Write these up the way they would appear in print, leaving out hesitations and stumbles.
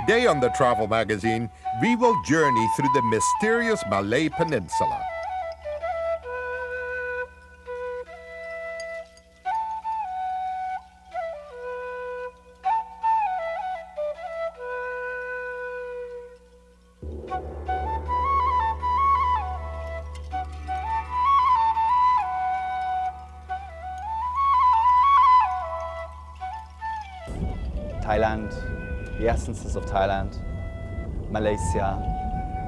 Today on the Travel Magazine, we will journey through the mysterious Malay Peninsula. Thailand, the essences of Thailand, Malaysia,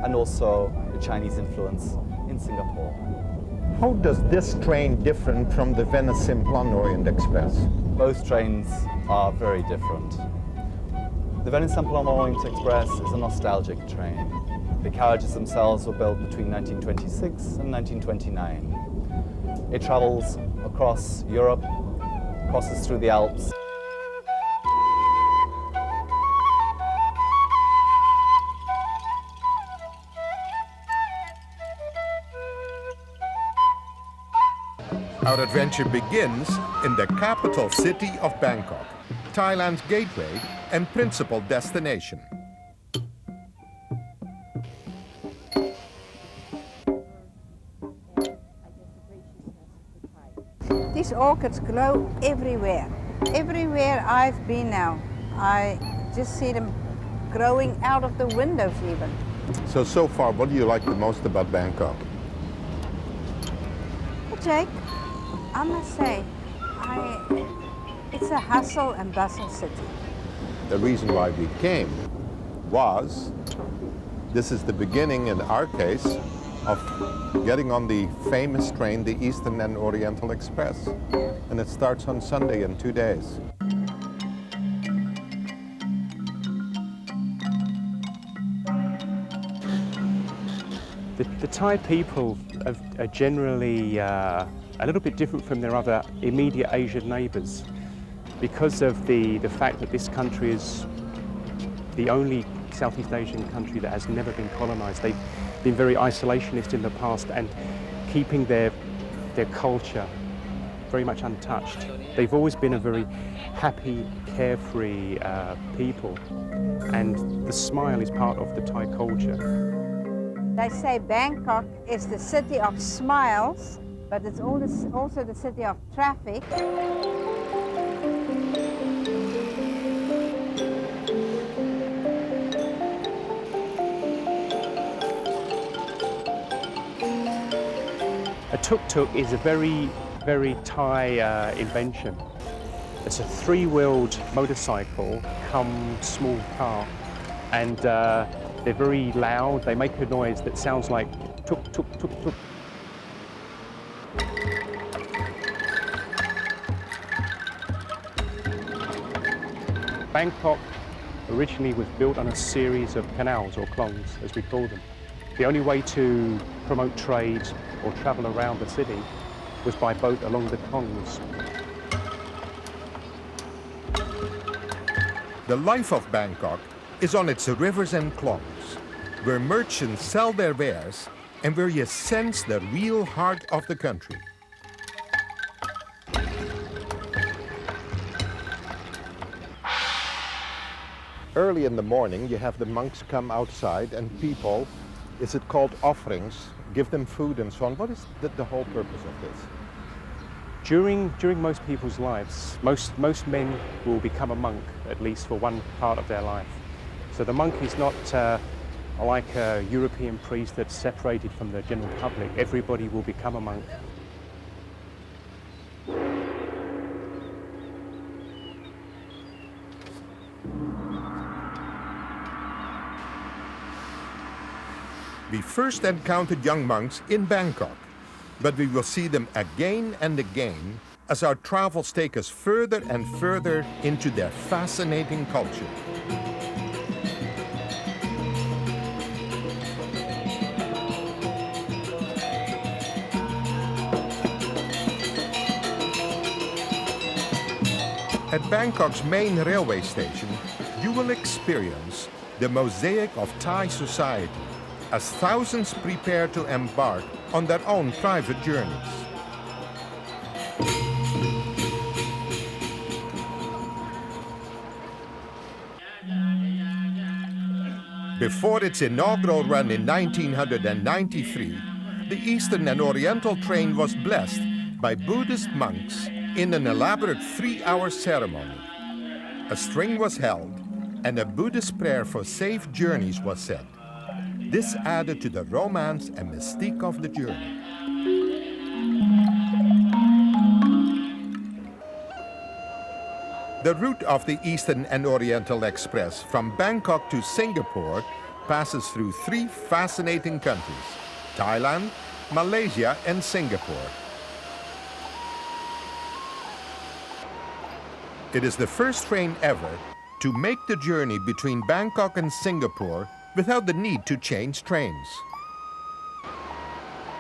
and also the Chinese influence in Singapore. How does this train different from the Venice Simplon Orient Express? Both trains are very different. The Venice Simplon Orient Express is a nostalgic train. The carriages themselves were built between 1926 and 1929. It travels across Europe, crosses through the Alps. Our adventure begins in the capital city of Bangkok, Thailand's gateway and principal destination. These orchids grow everywhere. Everywhere I've been now, I just see them growing out of the windows even. So far, what do you like the most about Bangkok? Well, Jake, I must say, it's a hustle and bustle city. The reason why we came was, this is the beginning in our case of getting on the famous train, the Eastern and Oriental Express. And it starts on Sunday in 2 days. The Thai people are generally a little bit different from their other immediate Asian neighbours because of the fact that this country is the only Southeast Asian country that has never been colonised. They've been very isolationist in the past and keeping their culture very much untouched. They've always been a very happy, carefree people, and the smile is part of the Thai culture. They say Bangkok is the city of smiles, but it's also the city of traffic. A tuk-tuk is a very, very Thai invention. It's a three-wheeled motorcycle come small car, and they're very loud. They make a noise that sounds like tuk tuk tuk tuk. Bangkok originally was built on a series of canals, or klongs as we call them. The only way to promote trade or travel around the city was by boat along the klongs. The life of Bangkok is on its rivers and klongs, where merchants sell their wares and where you sense the real heart of the country. Early in the morning, you have the monks come outside and people, is it called offerings, give them food and so on. What is the whole purpose of this? During most people's lives, most men will become a monk, at least for one part of their life. So the monk is not like a European priest that's separated from the general public. Everybody will become a monk. We first encountered young monks in Bangkok, but we will see them again and again as our travels take us further and further into their fascinating culture. At Bangkok's main railway station, you will experience the mosaic of Thai society as thousands prepare to embark on their own private journeys. Before its inaugural run in 1993, the Eastern and Oriental train was blessed by Buddhist monks in an elaborate 3-hour ceremony. A string was held and a Buddhist prayer for safe journeys was said. This added to the romance and mystique of the journey. The route of the Eastern and Oriental Express from Bangkok to Singapore passes through 3 fascinating countries: Thailand, Malaysia, and Singapore. It is the first train ever to make the journey between Bangkok and Singapore without the need to change trains.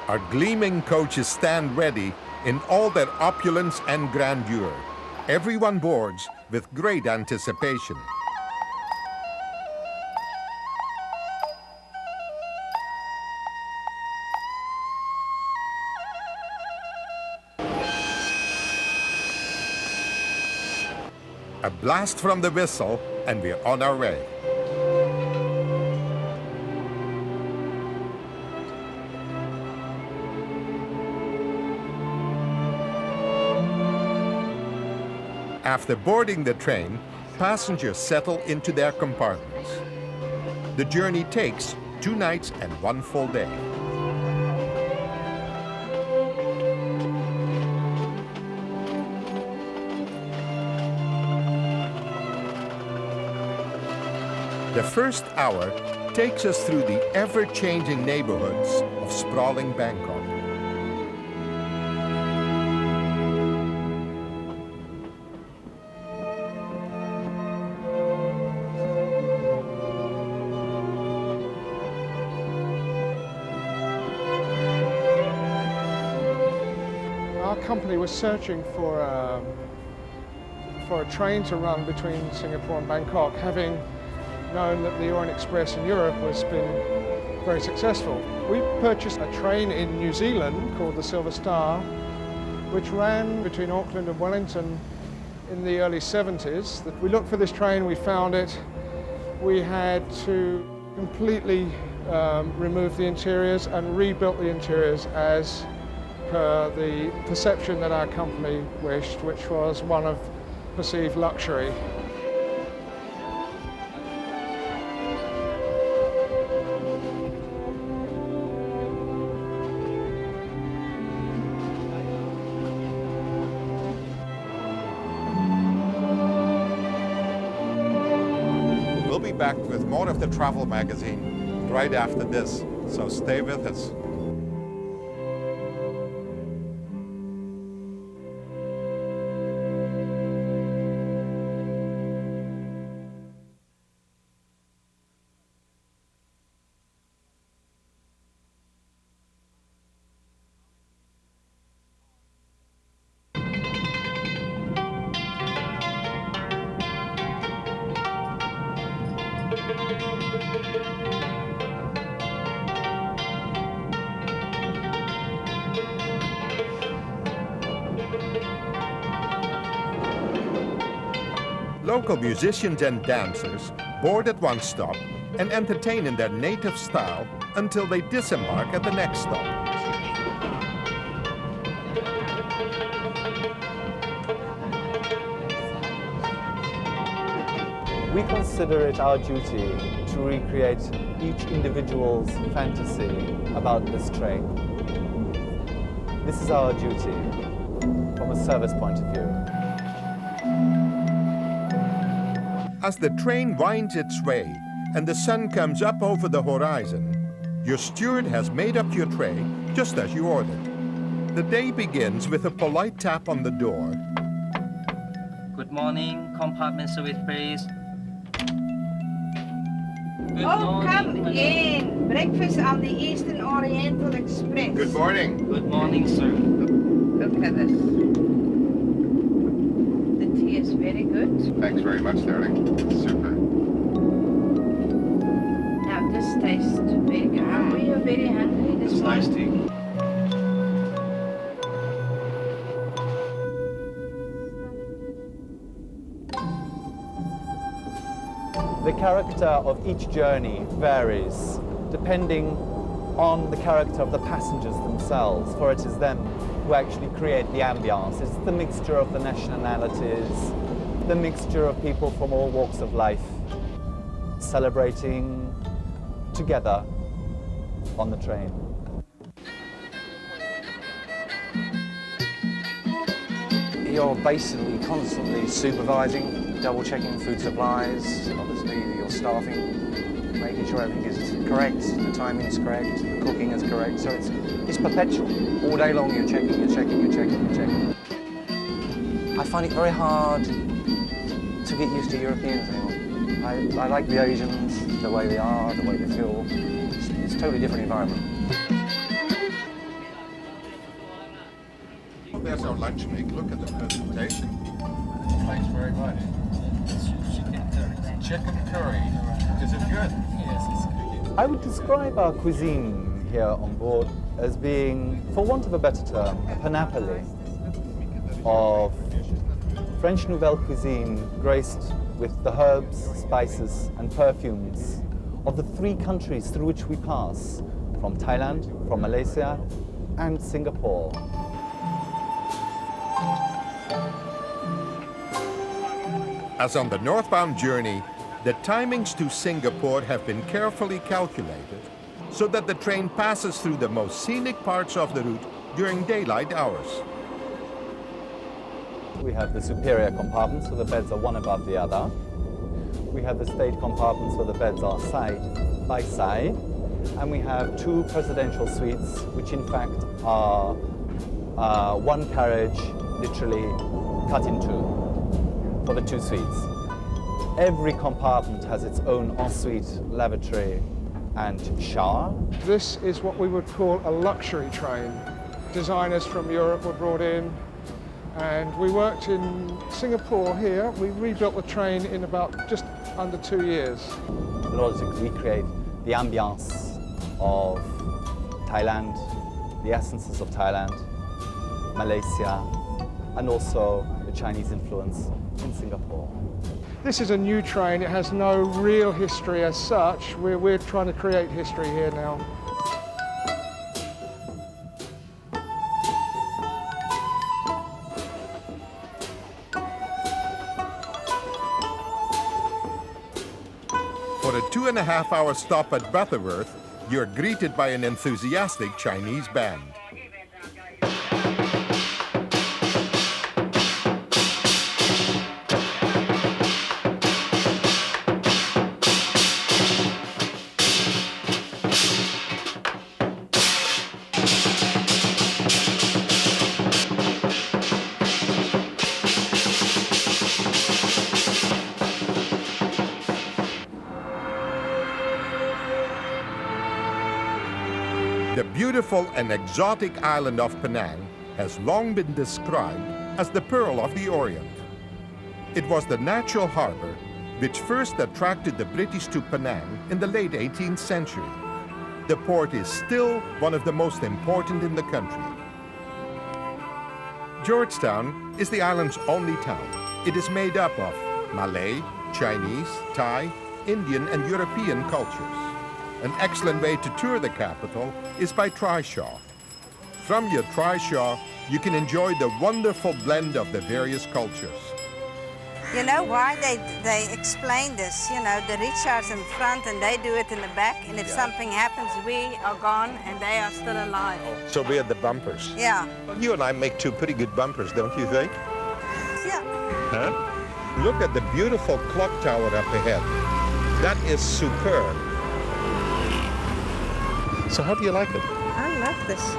Our gleaming coaches stand ready in all their opulence and grandeur. Everyone boards with great anticipation. A blast from the whistle, and we're on our way. After boarding the train, passengers settle into their compartments. The journey takes 2 nights and 1 full day. The first hour takes us through the ever-changing neighborhoods of sprawling Bangkok. Our company was searching for a train to run between Singapore and Bangkok, having known that the Orient Express in Europe has been very successful. We purchased a train in New Zealand called the Silver Star, which ran between Auckland and Wellington in the early 70s. We looked for this train, we found it. We had to completely remove the interiors and rebuilt the interiors as per the perception that our company wished, which was one of perceived luxury. We'll be back with more of the travel magazine right after this, so stay with us. Local musicians and dancers board at one stop and entertain in their native style until they disembark at the next stop. We consider it our duty to recreate each individual's fantasy about this train. This is our duty from a service point of view. As the train winds its way and the sun comes up over the horizon, your steward has made up your tray just as you ordered. The day begins with a polite tap on the door. Good morning, compartment service please. Good Oh, come morning. in. Breakfast on the Eastern Oriental Express. Good morning. Good morning, sir. Look at this. The tea is very good. Thanks very much, darling. Super. Now this tastes very good. Are you very hungry this It's nice morning? tea. The character of each journey varies depending on the character of the passengers themselves, for it is them who actually create the ambience. It's the mixture of the nationalities, the mixture of people from all walks of life, celebrating together on the train. You're basically constantly supervising, double-checking food supplies, obviously your staffing, making sure everything is correct, the timing's correct, the cooking is correct, so it's perpetual. All day long you're checking, you're checking, you're checking, you're checking. I find it very hard to get used to Europeans anymore. I like the Asians, the way they are, the way they feel. It's a totally different environment. There's our lunch make. Look at the presentation. Thanks very much. Chicken curry. Is it good? Yes, it's good. I would describe our cuisine here on board as being, for want of a better term, a panoply of French Nouvelle cuisine graced with the herbs, spices and perfumes of the three countries through which we pass, from Thailand, from Malaysia and Singapore. As on the northbound journey, the timings to Singapore have been carefully calculated so that the train passes through the most scenic parts of the route during daylight hours. We have the superior compartments where the beds are one above the other. We have the state compartments where the beds are side by side. And we have two presidential suites, which in fact are one carriage literally cut in two for the two suites. Every compartment has its own ensuite, lavatory and shower. This is what we would call a luxury train. Designers from Europe were brought in, and we worked in Singapore here. We rebuilt the train in about just under 2 years. In order to recreate the ambience of Thailand, the essences of Thailand, Malaysia, and also the Chinese influence in Singapore. This is a new train. It has no real history as such. We're trying to create history here now. For a 2.5-hour stop at Butterworth, you're greeted by an enthusiastic Chinese band. The beautiful and exotic island of Penang has long been described as the Pearl of the Orient. It was the natural harbor which first attracted the British to Penang in the late 18th century. The port is still one of the most important in the country. Georgetown is the island's only town. It is made up of Malay, Chinese, Thai, Indian and European cultures. An excellent way to tour the capital is by trishaw. From your trishaw, you can enjoy the wonderful blend of the various cultures. You know why they explain this? You know, the rich are in front and they do it in the back, and if something happens, we are gone and they are still alive. So we are the bumpers. Yeah. You and I make two pretty good bumpers, don't you think? Yeah. Huh? Look at the beautiful clock tower up ahead. That is superb. So how do you like it? I love this.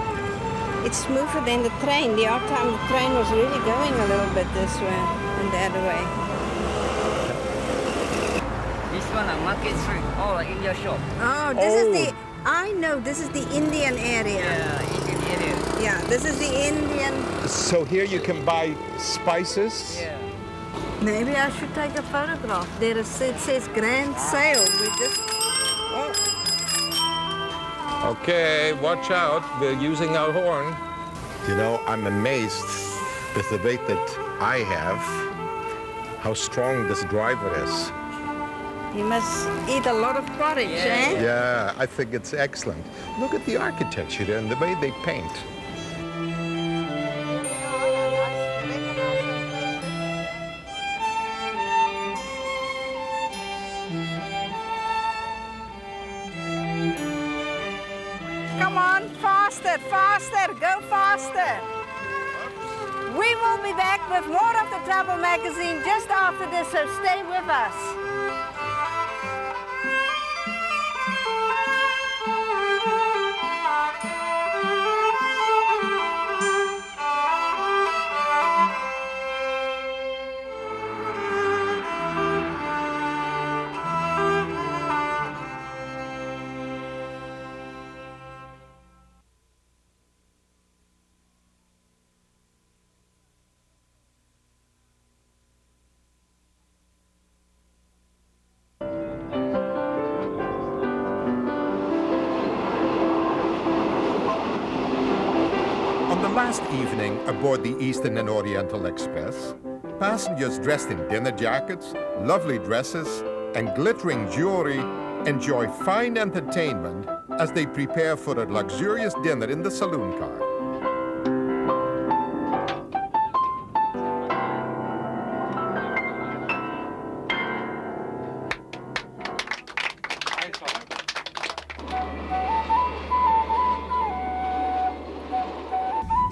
It's smoother than the train. The other time the train was really going a little bit this way and the other way. This one a market street, all India shop. Oh, this is the, I know, this is the Indian area. Yeah, Indian area. Yeah, this is the Indian. So here you can buy spices. Yeah. Maybe I should take a photograph. There is, it says grand sale. We just, oh. Okay, watch out, we're using our horn. You know, I'm amazed with the weight that I have, how strong this driver is. You must eat a lot of porridge, eh? Yeah, I think it's excellent. Look at the architecture there and the way they paint. Come on, faster, faster, go faster. We will be back with more of the Travel Magazine just after this, so stay with us. On the last evening aboard the Eastern and Oriental Express, passengers dressed in dinner jackets, lovely dresses, and glittering jewelry enjoy fine entertainment as they prepare for a luxurious dinner in the saloon car.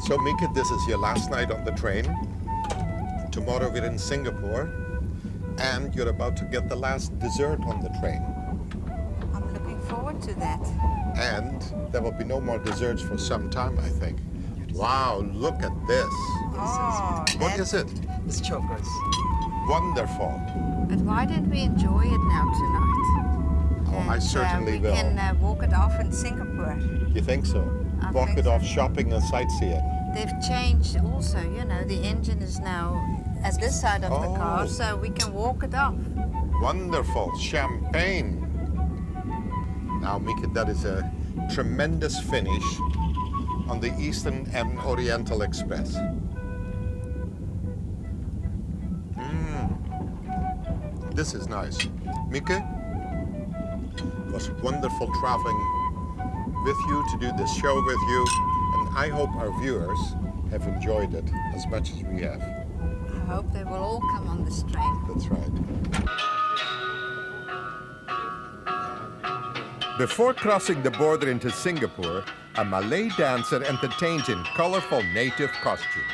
So Mika, this is your last night on the train. Tomorrow we're in Singapore, and you're about to get the last dessert on the train. I'm looking forward to that. And there will be no more desserts for some time, I think. Wow, look at this. Oh, What is it? It's chocolates. Wonderful. But why don't we enjoy it now tonight? Oh, I certainly will. We can walk it off in Singapore. You think so? I Walk think it so. off shopping and sightseeing. They've changed also, you know, the engine is now at this side of the car, Oh. so we can walk it off. Wonderful. Champagne. Now, Mika, that is a tremendous finish on the Eastern and Oriental Express. This is nice. Mika, it was wonderful traveling with you to do this show with you, and I hope our viewers have enjoyed it as much as we have. I hope they will all come on this train. That's right. Before crossing the border into Singapore, a Malay dancer entertains in colorful native costume.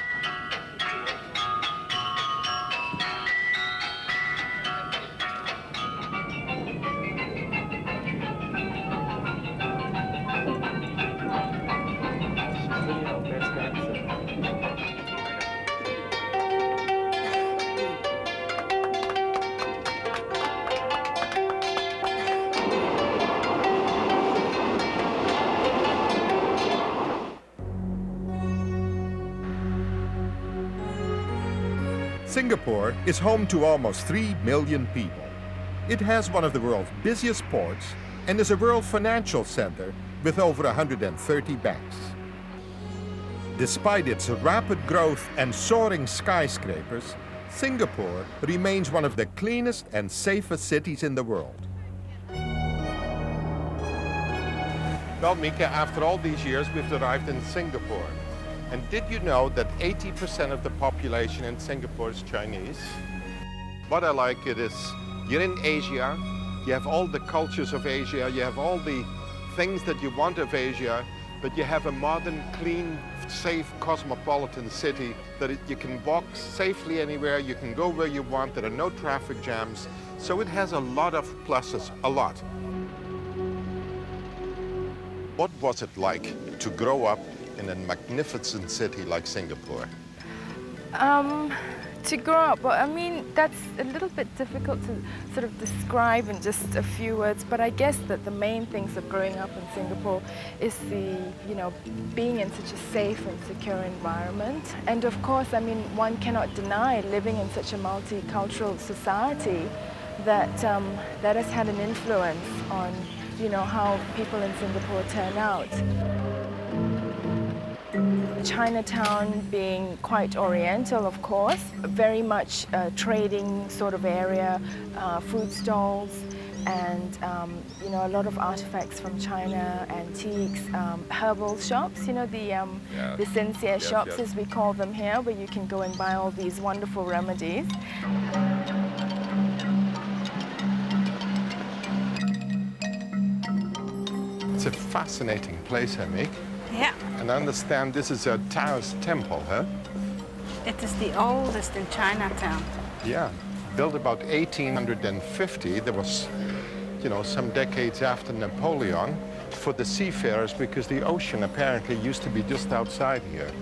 Singapore is home to almost 3 million people. It has one of the world's busiest ports and is a world financial center with over 130 banks. Despite its rapid growth and soaring skyscrapers, Singapore remains one of the cleanest and safest cities in the world. Well, Mika, after all these years, we've arrived in Singapore. And did you know that 80% of the population in Singapore is Chinese? What I like it is, you're in Asia, you have all the cultures of Asia, you have all the things that you want of Asia, but you have a modern, clean, safe, cosmopolitan city that you can walk safely anywhere, you can go where you want, there are no traffic jams. So it has a lot of pluses, a lot. What was it like to grow up in a magnificent city like Singapore? To grow up, well, I mean, that's a little bit difficult to sort of describe in just a few words, but I guess that the main things of growing up in Singapore is the, you know, being in such a safe and secure environment. And of course, I mean, one cannot deny living in such a multicultural society that, that has had an influence on, you know, how people in Singapore turn out. Chinatown being quite oriental, of course, very much a trading sort of area, food stalls, and you know, a lot of artifacts from China, antiques, herbal shops, you know, the sincere shops as we call them here, where you can go and buy all these wonderful remedies. It's a fascinating place, Hemi. Yeah. And I understand this is a Taoist temple, huh? It is the oldest in Chinatown. Yeah, built about 1850. There was, you know, some decades after Napoleon, for the seafarers, because the ocean apparently used to be just outside here.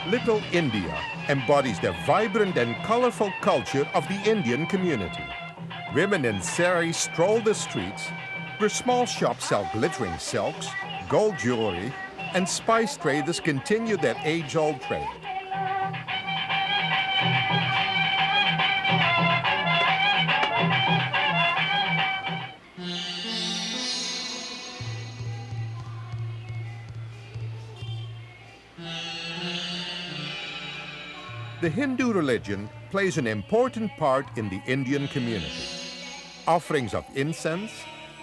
Little India embodies the vibrant and colorful culture of the Indian community. Women in saris stroll the streets, where small shops sell glittering silks, gold jewelry, and spice traders continue their age-old trade. The Hindu religion plays an important part in the Indian community. Offerings of incense,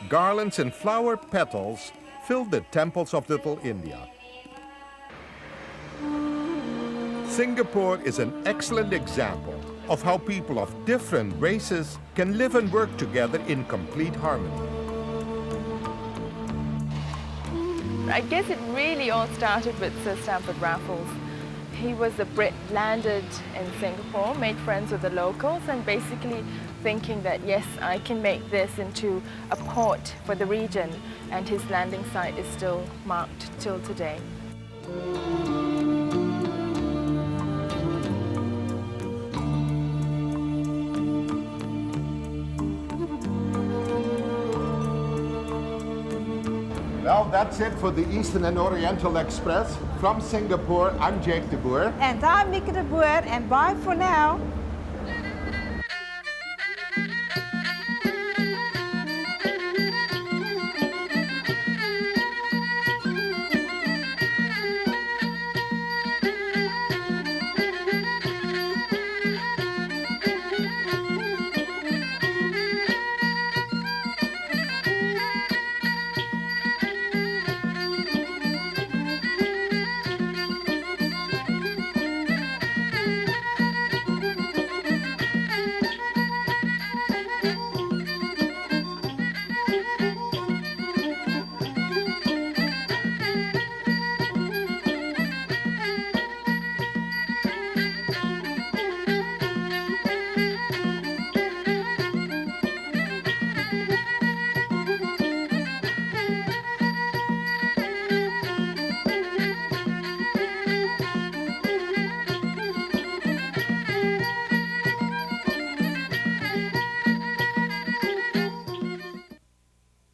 garlands and flower petals fill the temples of Little India. Singapore is an excellent example of how people of different races can live and work together in complete harmony. I guess it really all started with Sir Stamford Raffles. He was a Brit, landed in Singapore, made friends with the locals, and basically thinking that, yes, I can make this into a port for the region, and his landing site is still marked till today. Well, that's it for the Eastern and Oriental Express. From Singapore, I'm Jake de Boer. And I'm Mieke de Boer, and bye for now.